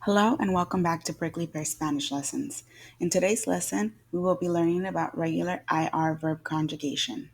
Hello and welcome back to Prickly Pear Spanish Lessons. In today's lesson, we will be learning about regular IR verb conjugation.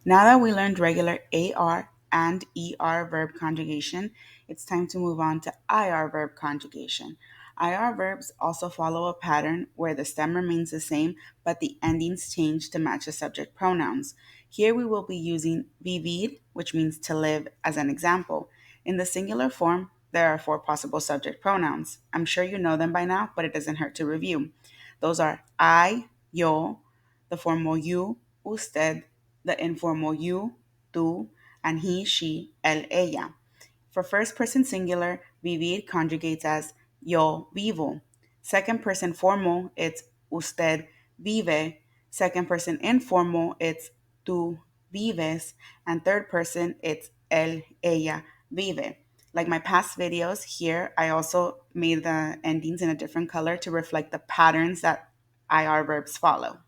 Now that we learned regular AR and ER verb conjugation, it's time to move on to IR verb conjugation. IR verbs also follow a pattern where the stem remains the same, but the endings change to match the subject pronouns. Here we will be using vivir, which means to live, as an example. In the singular form, there are four possible subject pronouns. I'm sure you know them by now, but it doesn't hurt to review. Those are I, yo, the formal you, usted, the informal you, tú, and he, she, él, ella. For first person singular, vivir conjugates as yo vivo. Second person formal, it's usted vive. Second person informal, it's tú vives. And third person, it's él, ella vive. Like my past videos here, I also made the endings in a different color to reflect the patterns that IR verbs follow.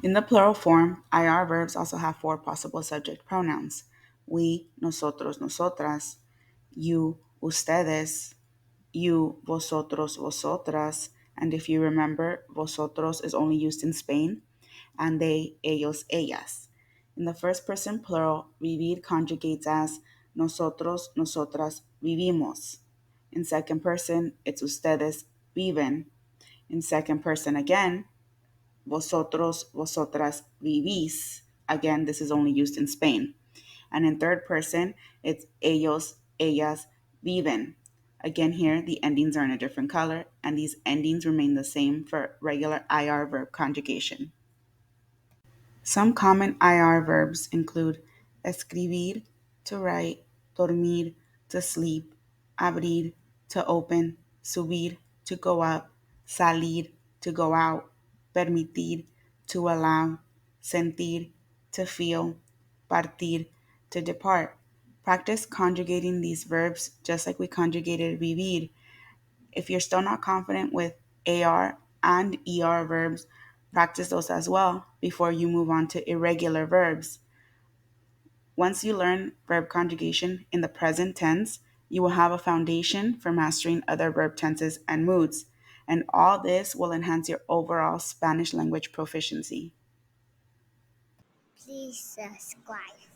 In the plural form, IR verbs also have four possible subject pronouns: we, nosotros, nosotras; you, ustedes; you, vosotros, vosotras; and if you remember, vosotros is only used in Spain; and they, ellos, ellas. In the first person plural, vivir conjugates as nosotros, nosotras, vivimos. In second person, it's ustedes viven. In second person again, vosotros, vosotras vivís. Again, this is only used in Spain. And in third person, it's ellos, ellas viven. Again, here the endings are in a different color, and these endings remain the same for regular IR verb conjugation. Some common IR verbs include escribir, to write; dormir, to sleep; abrir, to open; subir, to go up; salir, to go out; permitir, to allow; sentir, to feel; partir, to depart. Practice conjugating these verbs just like we conjugated vivir. If you're still not confident with AR and ER verbs, practice those as well before you move on to irregular verbs. Once you learn verb conjugation in the present tense, you will have a foundation for mastering other verb tenses and moods, and all this will enhance your overall Spanish language proficiency. Please subscribe.